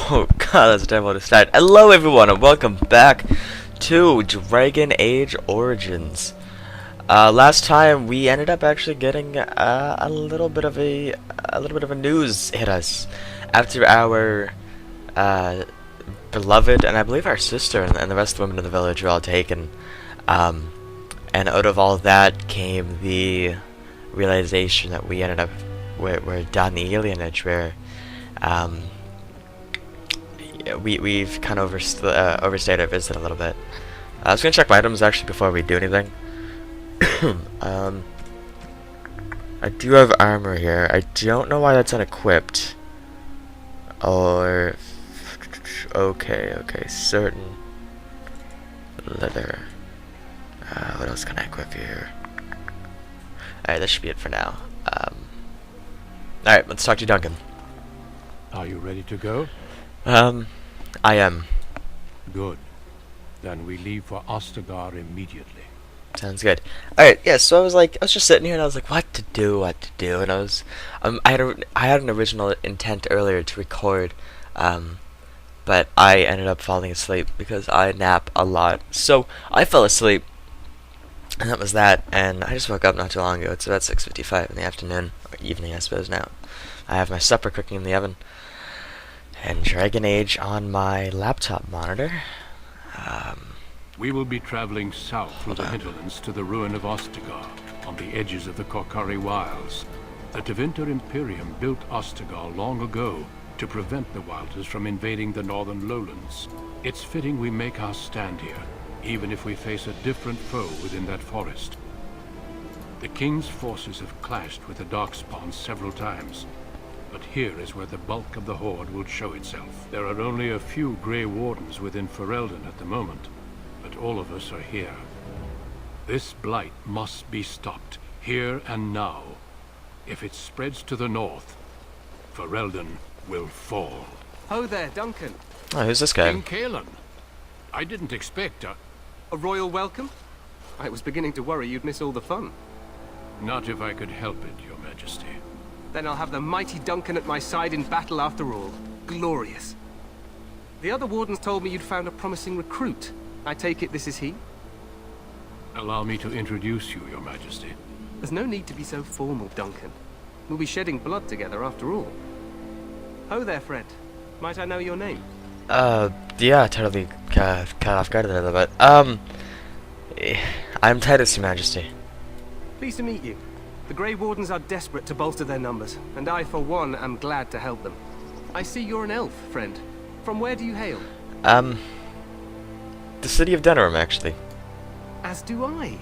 Oh god, that's a terrible way to start. Hello everyone and welcome back to Dragon Age Origins. Last time we ended up actually getting a little bit of a news hit us after our beloved and I believe our sister and the rest of the women in the village were all taken. And out of all that came the realization that we ended up we're done the alienage where we've kind of overstayed our visit a little bit. I was gonna check my items actually before we do anything. I do have armor here. I don't know why that's unequipped. Or okay, certain leather. What else can I equip here? Alright, that should be it for now. Alright, let's talk to Duncan. Are you ready to go? I am. Good. Then we leave for Ostagar immediately. Sounds good. Alright, yeah, so I was just sitting here and I was like, what to do, and I was, I had an original intent earlier to record, but I ended up falling asleep because I nap a lot. So, I fell asleep, and that was that, and I just woke up not too long ago. It's about 6:55 in the afternoon, or evening I suppose now. I have my supper cooking in the oven, and Dragon Age on my laptop monitor. We will be traveling south through the hinterlands to the ruin of Ostagar, on the edges of the Korkari Wilds. The Tevinter Imperium built Ostagar long ago to prevent the Wilders from invading the northern lowlands. It's fitting we make our stand here, even if we face a different foe within that forest. The King's forces have clashed with the Darkspawn several times, but here is where the bulk of the Horde will show itself. There are only a few Grey Wardens within Ferelden at the moment, but all of us are here. This blight must be stopped, here and now. If it spreads to the north, Ferelden will fall. Ho there, Duncan. Oh, who's this guy? King Kaelan. I didn't expect A royal welcome? I was beginning to worry you'd miss all the fun. Not if I could help it, Your Majesty. Then I'll have the mighty Duncan at my side in battle after all. Glorious. The other wardens told me you'd found a promising recruit. I take it this is he? Allow me to introduce you, Your Majesty. There's no need to be so formal, Duncan. We'll be shedding blood together after all. Ho there, friend. Might I know your name? Yeah, totally caught off guard there a little bit. I'm Titus, Your Majesty. Pleased to meet you. The Grey Wardens are desperate to bolster their numbers, and I, for one, am glad to help them. I see you're an elf, friend. From where do you hail? The city of Denerim, actually. As do I.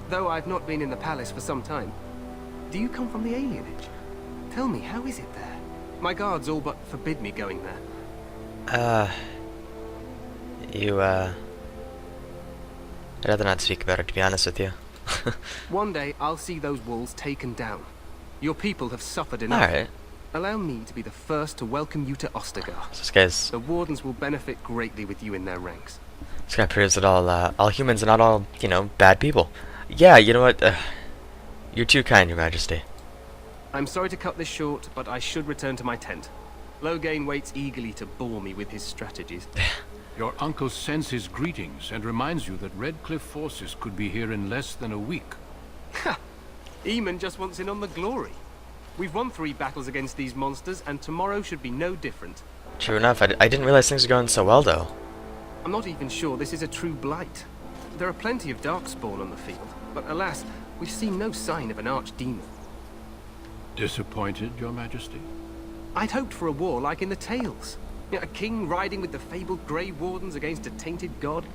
Though I've not been in the palace for some time. Do you come from the alienage? Tell me, how is it there? My guards all but forbid me going there. I'd rather not speak about it, to be honest with you. One day, I'll see those walls taken down. Your people have suffered enough. Alright. Allow me to be the first to welcome you to Ostagar. So this guy's... The Wardens will benefit greatly with you in their ranks. This guy proves that all humans are not all, bad people. Yeah, you know what? You're too kind, Your Majesty. I'm sorry to cut this short, but I should return to my tent. Loghain waits eagerly to bore me with his strategies. Your uncle sends his greetings and reminds you that Redcliffe forces could be here in less than a week. Ha! Eamon just wants in on the glory. We've won 3 battles against these monsters, and tomorrow should be no different. True enough, I didn't realize things were going so well, though. I'm not even sure this is a true blight. There are plenty of darkspawn on the field, but alas, we've seen no sign of an archdemon. Disappointed, Your Majesty? I'd hoped for a war like in the tales. A king riding with the fabled Grey Wardens against a tainted god.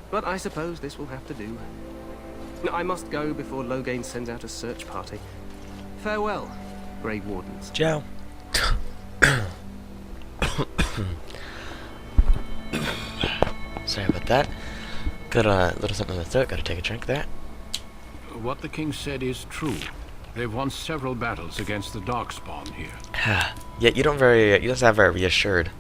But I suppose this will have to do. I must go before Loghain sends out a search party. Farewell, Grey Wardens. Ciao. Sorry about that. Got a little something in the throat. Gotta take a drink there. What the king said is true. They've won several battles against the Darkspawn here. Yet you don't sound very reassured.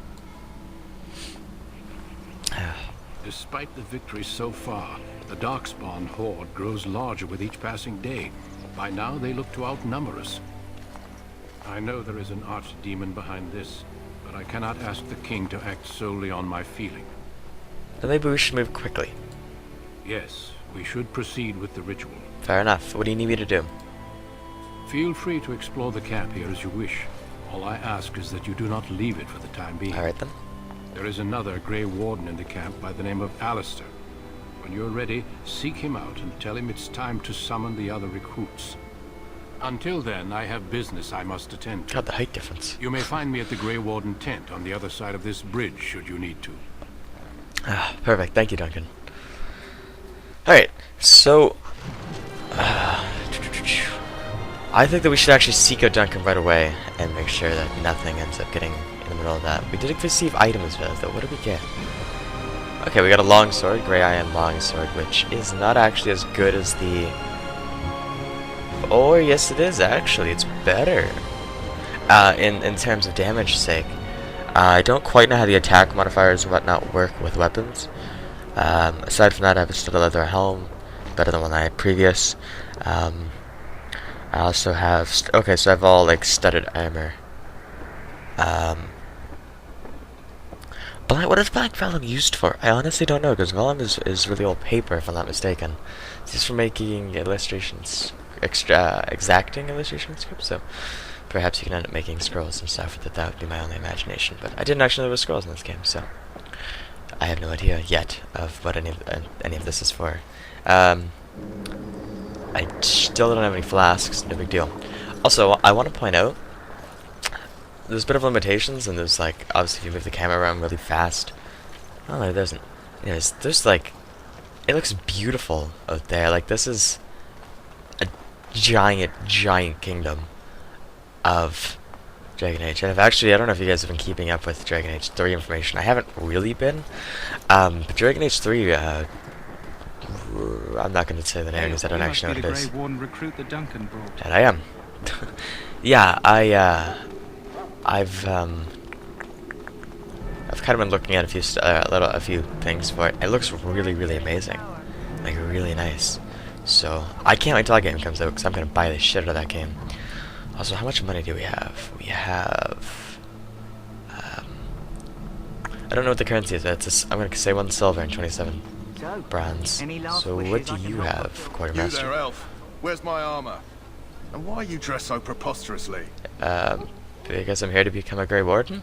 Despite the victories so far, the Darkspawn horde grows larger with each passing day. By now, they look to outnumber us. I know there is an archdemon behind this, but I cannot ask the king to act solely on my feeling. Then maybe we should move quickly. Yes, we should proceed with the ritual. Fair enough. What do you need me to do? Feel free to explore the camp here as you wish. All I ask is that you do not leave it for the time being. Alright then. There is another Grey Warden in the camp by the name of Alistair. When you're ready, seek him out and tell him it's time to summon the other recruits. Until then, I have business I must attend to. God, the height difference. You may find me at the Grey Warden tent on the other side of this bridge, should you need to. Ah, perfect. Thank you, Duncan. Alright, so... I think that we should actually seek out Duncan right away and make sure that nothing ends up getting in the middle of that. We did receive items though. What did we get? Okay, we got a longsword, Grey Iron longsword, which is not actually as good as the... Oh, yes it is actually. It's better. In terms of damage sake. I don't quite know how the attack modifiers and whatnot work with weapons. Aside from that, I have still a leather helm, better than one I had previous. I also have... okay, so I have all, like, studded armor. What is black vellum used for? I honestly don't know, because vellum is really old paper, if I'm not mistaken. It's used for making illustrations, exacting illustration scripts, so perhaps you can end up making scrolls and stuff. That would be my only imagination, but I didn't actually know there were scrolls in this game, so I have no idea yet of what any of this is for. I still don't have any flasks, no big deal. Also, I want to point out, there's a bit of limitations, and there's like, obviously if you move the camera around really fast, oh, no, there isn't. Anyways, there's like, it looks beautiful out there. Like, this is a giant kingdom of Dragon Age. And I don't know if you guys have been keeping up with Dragon Age 3 information. I haven't really been. But Dragon Age 3, I'm not going to say the name because I don't actually know what it is. Grey Warden recruit that Duncan brought. And I am. Yeah, I've kind of been looking at a few things for it. It looks really amazing, like really nice. So I can't wait till that game comes out because I'm gonna buy the shit out of that game. Also, how much money do we have? We have. I don't know what the currency is. I'm gonna say 1 silver and 27 bronze. So what do you have, Quartermaster? You there, elf. Where's my armor? And why are you dressed so preposterously? Because I'm here to become a Grey Warden?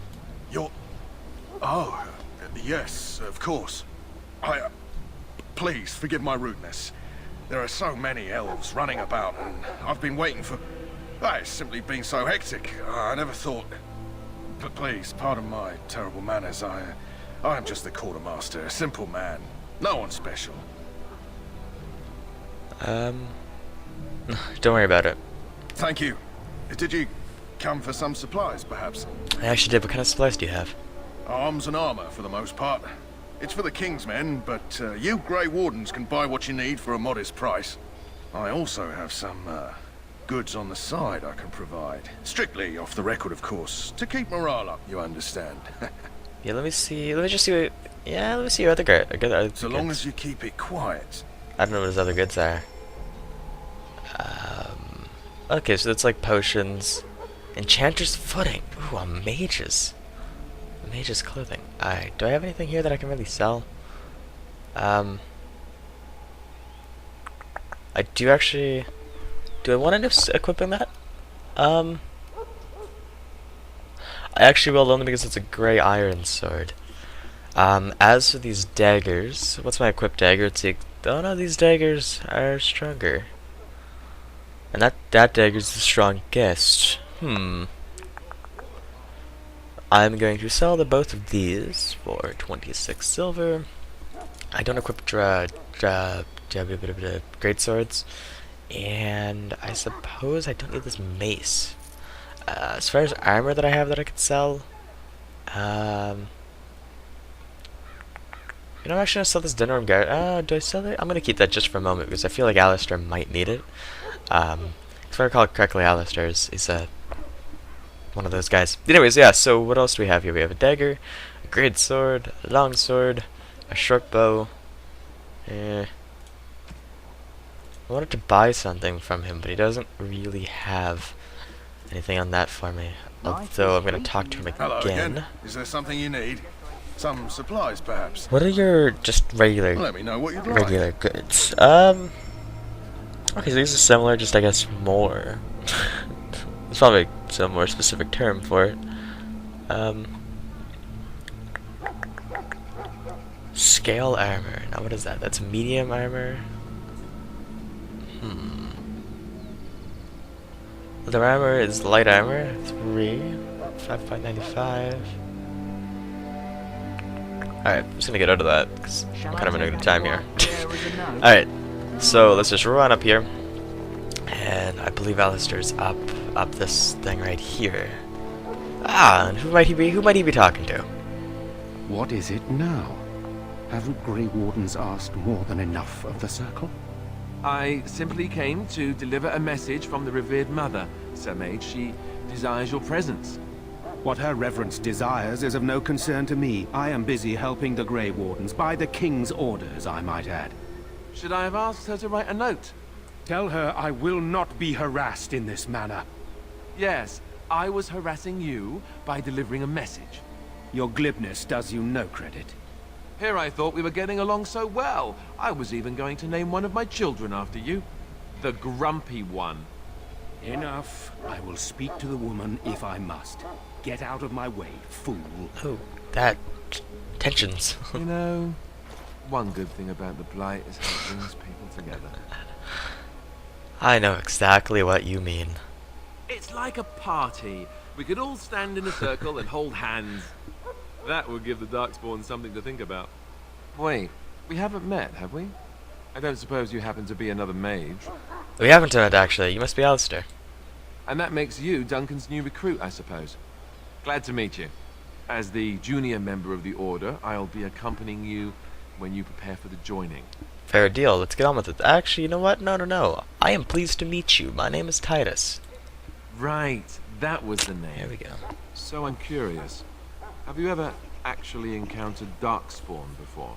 You're... oh, yes, of course. Please, forgive my rudeness. There are so many elves running about, and I've been waiting for... it's simply been so hectic. I never thought... But please, pardon my terrible manners. I am just the quartermaster, a simple man. No one special. Don't worry about it. Thank you. Did you come for some supplies, perhaps? I actually did. What kind of supplies do you have? Arms and armor, for the most part. It's for the King's men, but you Grey Wardens can buy what you need for a modest price. I also have some goods on the side I can provide. Strictly off the record, of course, to keep morale up, you understand. Yeah, let me see. Let me just see what... yeah, let me see your other goods. So long as you keep it quiet. I don't know what his other goods are. Okay, so it's like potions. Enchanter's footing. Ooh, a mage's. Mage's clothing. Alright, do I have anything here that I can really sell? I do actually... do I want to end up equipping that? I actually will, only because it's a grey iron sword. As for these daggers, what's my equipped dagger? It's oh no, these daggers are stronger. And that dagger's the strongest. I'm going to sell both of these for 26 silver. I don't equip great swords, and I suppose I don't need this mace. As far as armor that I have that I could sell, you know, I'm actually gonna sell this dinner room guard. Do I sell it? I'm gonna keep that just for a moment because I feel like Alistair might need it. If I recall correctly, Alistair's he's one of those guys. Anyways, yeah. So what else do we have here? We have a dagger, a great sword, a long sword, a short bow. I wanted to buy something from him, but he doesn't really have anything on that for me. Although I'm gonna talk to him Hello again. again. Is there something you need? Some supplies, perhaps? What are your just regular Let me know what you'd like. regular goods? Okay, so these are similar, just I guess more. There's probably some more specific term for it. Scale armor. Now what is that? That's medium armor. Leather armor is light armor. 5.95. Alright, I'm just gonna get out of that because I'm kind of running out of time here. Alright, so let's just run up here. And I believe Alistair's up this thing right here. Ah, and who might he be? Who might he be talking to? What is it now? Haven't Grey Wardens asked more than enough of the circle? I simply came to deliver a message from the revered mother, Sir Mage. She desires your presence. What her reverence desires is of no concern to me. I am busy helping the Grey Wardens, by the King's orders, I might add. Should I have asked her to write a note? Tell her I will not be harassed in this manner. Yes, I was harassing you by delivering a message. Your glibness does you no credit. Here I thought we were getting along so well. I was even going to name one of my children after you. The Grumpy One. Enough. I will speak to the woman if I must. Get out of my way, fool. Oh, that tensions. You know, one good thing about the blight is how it brings people together. I know exactly what you mean. It's like a party. We could all stand in a circle and hold hands. That would give the Darkspawn something to think about. Wait, we haven't met, have we? I don't suppose you happen to be another mage. We haven't done it actually. You must be Alistair. And that makes you Duncan's new recruit, I suppose. Glad to meet you. As the junior member of the Order, I'll be accompanying you when you prepare for the joining. Fair deal. Let's get on with it. Actually, you know what? No. I am pleased to meet you. My name is Titus. Right, that was the name. There we go. So I'm curious. Have you ever actually encountered Darkspawn before?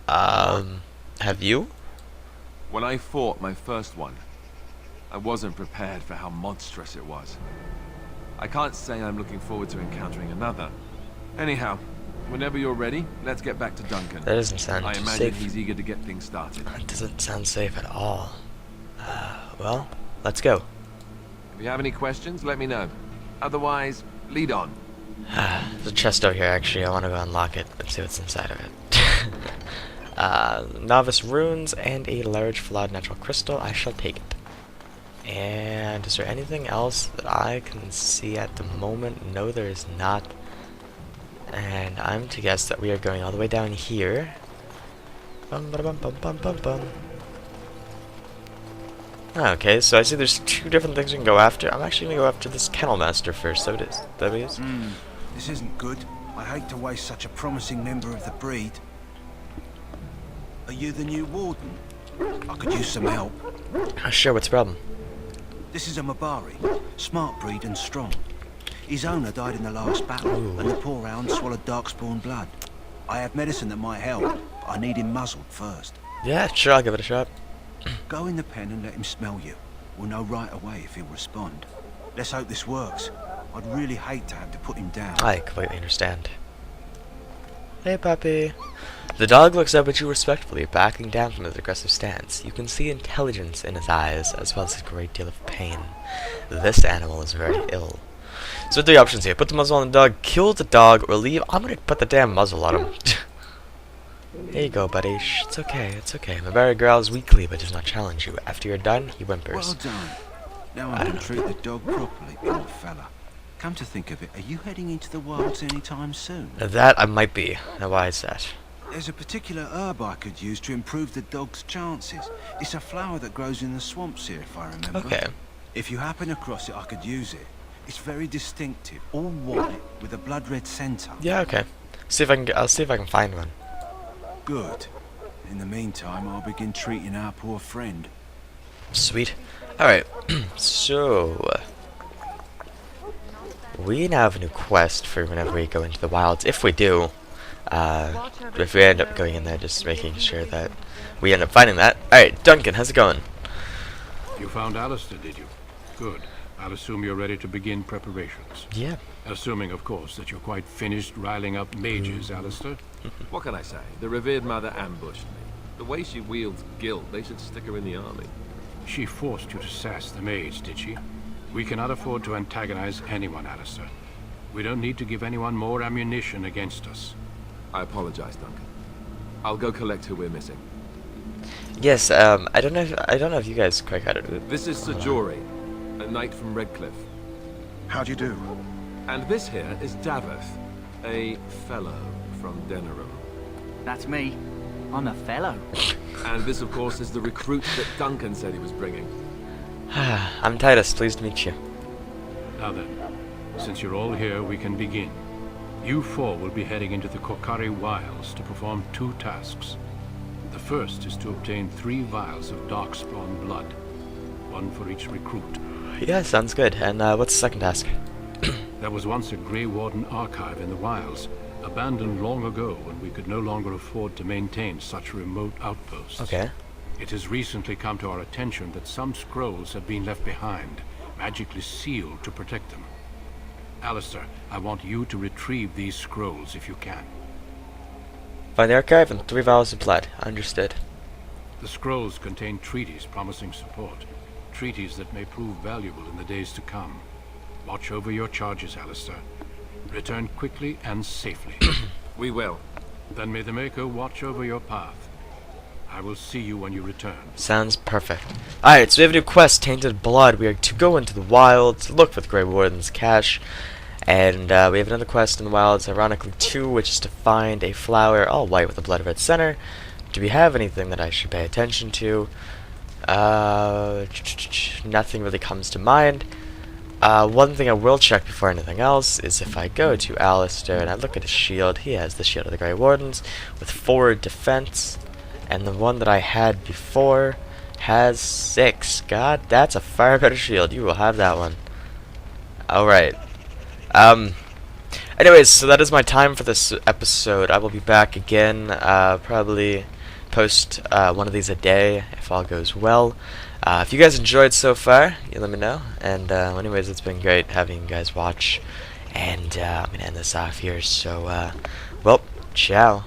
Have you? When I fought my first one, I wasn't prepared for how monstrous it was. I can't say I'm looking forward to encountering another. Anyhow, whenever you're ready, let's get back to Duncan. That doesn't sound I imagine safe. he's eager to get things started. That doesn't sound safe at all. Well, let's go. If you have any questions, let me know. Otherwise, lead on. There's a chest out here, actually. I want to go unlock it and see what's inside of it. Novice runes and a large flawed natural crystal. I shall take it. And is there anything else that I can see at the moment? No, there is not. And I'm to guess that we are going all the way down here. Bum, ba, bum, bum, bum, bum, bum. Okay, so I see there's two different things we can go after. I'm actually going to go after this Kennel Master first. So it is. That it is? This isn't good. I hate to waste such a promising member of the breed. Are you the new warden? I could use some help. Sure, what's the problem? This is a Mabari, smart breed and strong. His owner died in the last battle, and the poor hound swallowed darkspawn blood. I have medicine that might help, but I need him muzzled first. Yeah, sure, I'll give it a shot. Go in the pen and let him smell you. We'll know right away if he'll respond. Let's hope this works. I'd really hate to have to put him down. I completely understand. Hey, puppy. The dog looks up at you respectfully, backing down from his aggressive stance. You can see intelligence in his eyes, as well as a great deal of pain. This animal is very ill. So 3 options here. Put the muzzle on the dog, kill the dog, or leave. I'm gonna put the damn muzzle on him. There you go, buddy. Shh, it's okay, it's okay. Mabari growls weakly, but does not challenge you. After you're done, he whimpers. Well done. Now I can treat the dog properly, poor fella. Come to think of it, are you heading into the wilds anytime soon? That I might be. Now why is that? There's a particular herb I could use to improve the dog's chances. It's a flower that grows in the swamps here, if I remember. Okay. If you happen across it, I could use it. It's very distinctive, all white, with a blood-red centre. Yeah, okay. I'll see if I can find one. Good. In the meantime, I'll begin treating our poor friend. Sweet. Alright, so... we now have a new quest for whenever we go into the wilds. If we do, if we end up going in there, just making sure that we end up finding that. Alright, Duncan, how's it going? You found Alistair, did you? Good. I'll assume you're ready to begin preparations. Yeah. Assuming, of course, that you're quite finished riling up mages, Alistair. What can I say? The revered mother ambushed me. The way she wields guilt, they should stick her in the army. She forced you to sass the mage, did she? We cannot afford to antagonize anyone, Alistair. We don't need to give anyone more ammunition against us. I apologize, Duncan. I'll go collect who we're missing. Yes. I don't know if you guys quite got it. This is Sajori, a knight from Redcliffe. How do you do? And this here is Daveth, a fellow from Denerim. That's me. I'm a fellow. And this, of course, is the recruit that Duncan said he was bringing. I'm Titus. Pleased to meet you. Now then, since you're all here, we can begin. You four will be heading into the Kokari Wilds to perform 2 tasks. The first is to obtain 3 vials of darkspawn blood, 1 for each recruit. Yeah, sounds good. And what's the second task? There was once a Grey Warden archive in the wilds, abandoned long ago when we could no longer afford to maintain such remote outposts. Okay. It has recently come to our attention that some scrolls have been left behind, magically sealed to protect them. Alistair, I want you to retrieve these scrolls if you can. Find the archive and 3 vials of blood. Understood. The scrolls contain treaties promising support, treaties that may prove valuable in the days to come. Watch over your charges, Alistair. Return quickly and safely. We will. Then may the Maker watch over your path. I will see you when you return. Sounds perfect. Alright, so we have a new quest, Tainted Blood. We are to go into the wilds, to look for the Grey Warden's cache. And we have another quest in the wilds, ironically 2, which is to find a flower all white with a blood red center. Do we have anything that I should pay attention to? Nothing really comes to mind. One thing I will check before anything else is if I go to Alistair and I look at his shield, he has the shield of the Grey Wardens with 4 defense. And the one that I had before has 6. God, that's a far better shield. You will have that one. Alright. Anyways, so that is my time for this episode. I will be back again, probably post one of these a day, if all goes well. If you guys enjoyed so far, you let me know. And anyways, it's been great having you guys watch. And I'm going to end this off here. So, well, ciao.